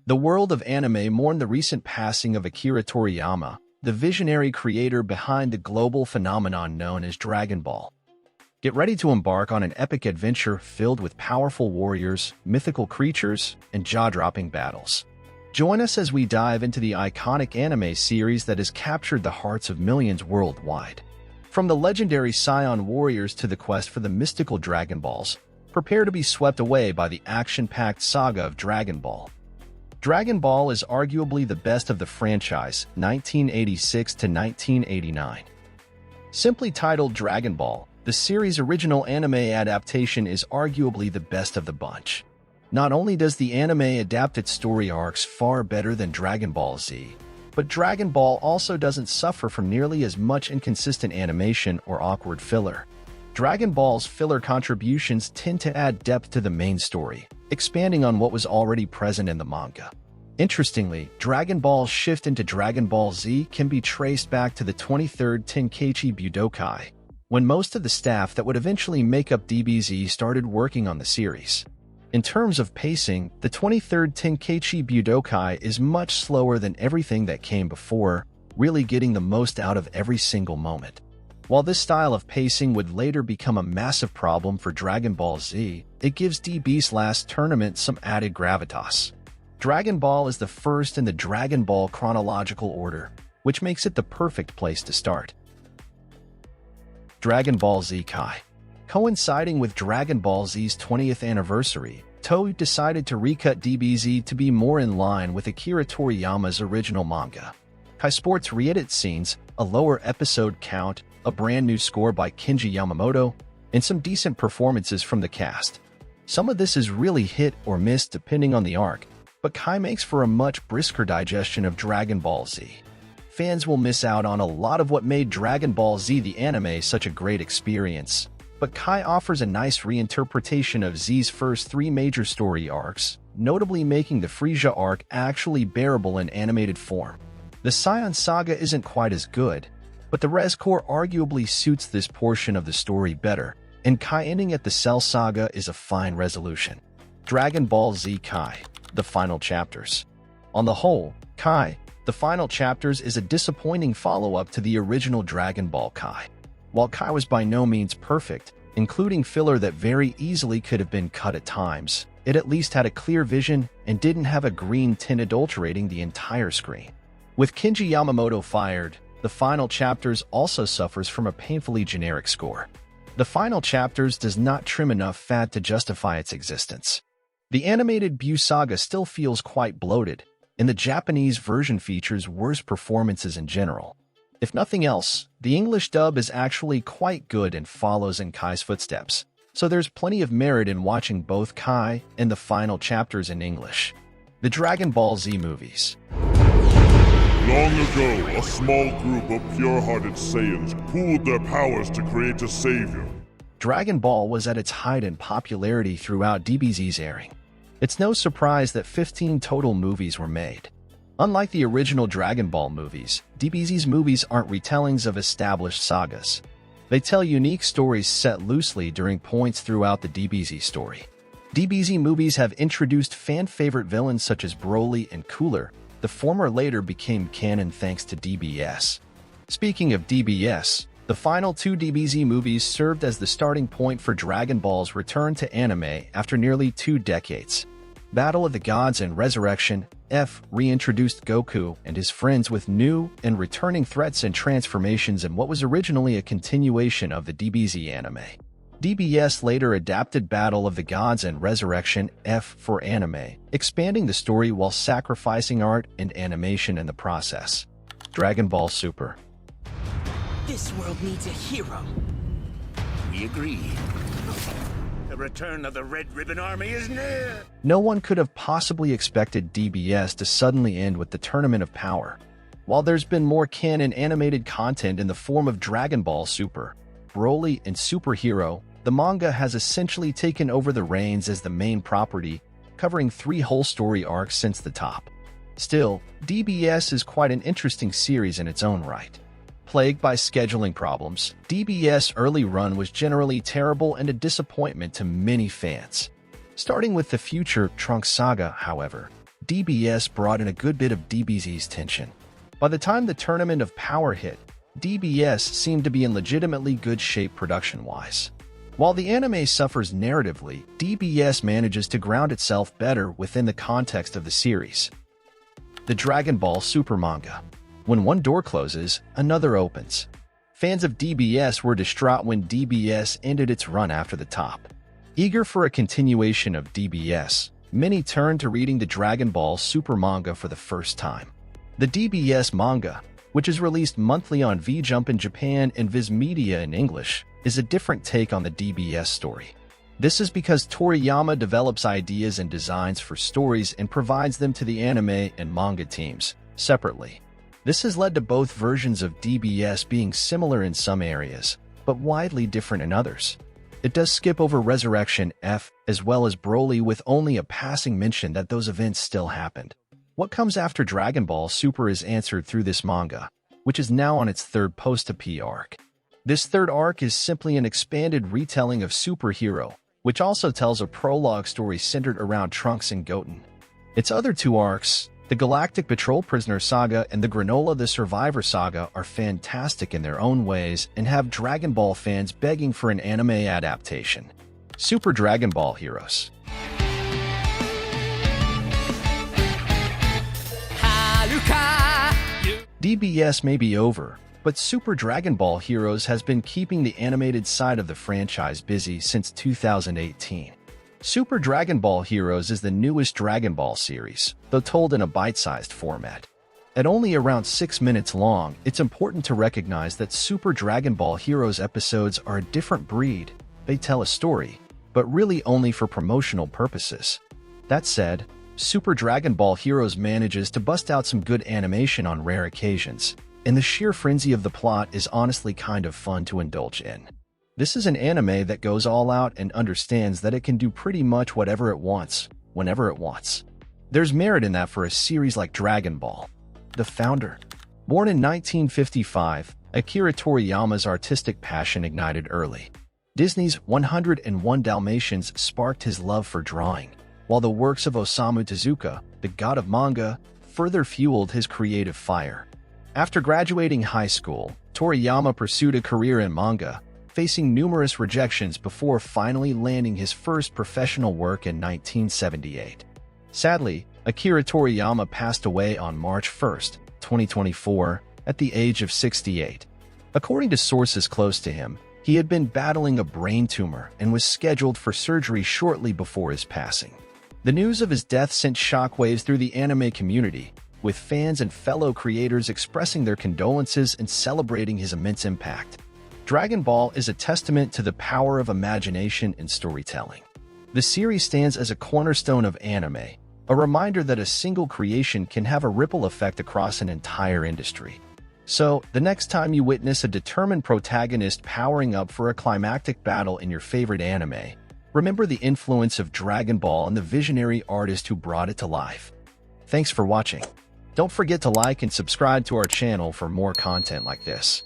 The world of anime mourned the recent passing of Akira Toriyama, the visionary creator behind the global phenomenon known as Dragon Ball. Get ready to embark on an epic adventure filled with powerful warriors, mythical creatures, and jaw-dropping battles. Join us as we dive into the iconic anime series that has captured the hearts of millions worldwide. From the legendary Scion Warriors to the quest for the mystical Dragon Balls, prepare to be swept away by the action-packed saga of Dragon Ball. Dragon Ball is arguably the best of the franchise, 1986 to 1989. Simply titled Dragon Ball, the series' original anime adaptation is arguably the best of the bunch. Not only does the anime adapt its story arcs far better than Dragon Ball Z, but Dragon Ball also doesn't suffer from nearly as much inconsistent animation or awkward filler. Dragon Ball's filler contributions tend to add depth to the main story, expanding on what was already present in the manga. Interestingly, Dragon Ball's shift into Dragon Ball Z can be traced back to the 23rd Tenkaichi Budokai, when most of the staff that would eventually make up DBZ started working on the series. In terms of pacing, the 23rd Tenkaichi Budokai is much slower than everything that came before, really getting the most out of every single moment. While this style of pacing would later become a massive problem for Dragon Ball Z, it gives DB's last tournament some added gravitas. Dragon Ball is the first in the Dragon Ball chronological order, which makes it the perfect place to start. Dragon Ball Z Kai. Coinciding with Dragon Ball Z's 20th anniversary, Toei decided to recut DBZ to be more in line with Akira Toriyama's original manga. Kai Sports re-edit scenes, a lower episode count, a brand new score by Kenji Yamamoto, and some decent performances from the cast. Some of this is really hit or miss depending on the arc, but Kai makes for a much brisker digestion of Dragon Ball Z. Fans will miss out on a lot of what made Dragon Ball Z the anime such a great experience, but Kai offers a nice reinterpretation of Z's first three major story arcs, notably making the Frieza arc actually bearable in animated form. The Scion saga isn't quite as good, but the Res Core arguably suits this portion of the story better, and Kai ending at the Cell saga is a fine resolution. Dragon Ball Z Kai, the final chapters. On the whole, Kai, the final chapters is a disappointing follow-up to the original Dragon Ball Kai. While Kai was by no means perfect, including filler that very easily could have been cut at times, it at least had a clear vision and didn't have a green tint adulterating the entire screen. With Kenji Yamamoto fired, the final chapters also suffers from a painfully generic score. The final chapters does not trim enough fat to justify its existence. The animated Buu saga still feels quite bloated, and the Japanese version features worse performances in general. If nothing else, the English dub is actually quite good and follows in Kai's footsteps, so there's plenty of merit in watching both Kai and the final chapters in English. The Dragon Ball Z movies. Long ago, a small group of pure-hearted Saiyans pooled their powers to create a savior. Dragon Ball was at its height in popularity throughout DBZ's airing. It's no surprise that 15 total movies were made. Unlike the original Dragon Ball movies, DBZ's movies aren't retellings of established sagas. They tell unique stories set loosely during points throughout the DBZ story. DBZ movies have introduced fan-favorite villains such as Broly and Cooler. The former later became canon thanks to DBS. Speaking of DBS, the final two DBZ movies served as the starting point for Dragon Ball's return to anime after nearly 2 decades. Battle of the Gods and Resurrection, F reintroduced Goku and his friends with new and returning threats and transformations in what was originally a continuation of the DBZ anime. DBS later adapted Battle of the Gods and Resurrection, F for anime, expanding the story while sacrificing art and animation in the process. Dragon Ball Super. This world needs a hero. We agree. The return of the Red Ribbon Army is near! No one could have possibly expected DBS to suddenly end with the Tournament of Power. While there's been more canon animated content in the form of Dragon Ball Super, Broly, and Super Hero, the manga has essentially taken over the reins as the main property, covering 3 whole story arcs since the top. Still, DBS is quite an interesting series in its own right. Plagued by scheduling problems, DBS' early run was generally terrible and a disappointment to many fans. Starting with the future Trunks saga, however, DBS brought in a good bit of DBZ's tension. By the time the Tournament of Power hit, DBS seemed to be in legitimately good shape production-wise. While the anime suffers narratively, DBS manages to ground itself better within the context of the series. The Dragon Ball Super manga. When one door closes, another opens. Fans of DBS were distraught when DBS ended its run after the top. Eager for a continuation of DBS, many turned to reading the Dragon Ball Super manga for the first time. The DBS manga, which is released monthly on V-Jump in Japan and Viz Media in English, is a different take on the DBS story. This is because Toriyama develops ideas and designs for stories and provides them to the anime and manga teams, separately. This has led to both versions of DBS being similar in some areas, but widely different in others. It does skip over Resurrection F as well as Broly with only a passing mention that those events still happened. What comes after Dragon Ball Super is answered through this manga, which is now on its third post-P arc. This third arc is simply an expanded retelling of Super Hero, which also tells a prologue story centered around Trunks and Goten. Its other two arcs, the Galactic Patrol Prisoner Saga and the Granola the Survivor Saga, are fantastic in their own ways and have Dragon Ball fans begging for an anime adaptation. Super Dragon Ball Heroes. DBS may be over, but Super Dragon Ball Heroes has been keeping the animated side of the franchise busy since 2018. Super Dragon Ball Heroes is the newest Dragon Ball series, though told in a bite-sized format. At only around 6 minutes long, it's important to recognize that Super Dragon Ball Heroes episodes are a different breed. They tell a story, but really only for promotional purposes. That said, Super Dragon Ball Heroes manages to bust out some good animation on rare occasions, and the sheer frenzy of the plot is honestly kind of fun to indulge in. This is an anime that goes all out and understands that it can do pretty much whatever it wants, whenever it wants. There's merit in that for a series like Dragon Ball. The founder. Born in 1955, Akira Toriyama's artistic passion ignited early. Disney's 101 Dalmatians sparked his love for drawing, while the works of Osamu Tezuka, the god of manga, further fueled his creative fire. After graduating high school, Toriyama pursued a career in manga, facing numerous rejections before finally landing his first professional work in 1978. Sadly, Akira Toriyama passed away on March 1, 2024, at the age of 68. According to sources close to him, he had been battling a brain tumor and was scheduled for surgery shortly before his passing. The news of his death sent shockwaves through the anime community, with fans and fellow creators expressing their condolences and celebrating his immense impact. Dragon Ball is a testament to the power of imagination and storytelling. The series stands as a cornerstone of anime, a reminder that a single creation can have a ripple effect across an entire industry. So, the next time you witness a determined protagonist powering up for a climactic battle in your favorite anime, remember the influence of Dragon Ball and the visionary artist who brought it to life. Thanks for watching. Don't forget to like and subscribe to our channel for more content like this.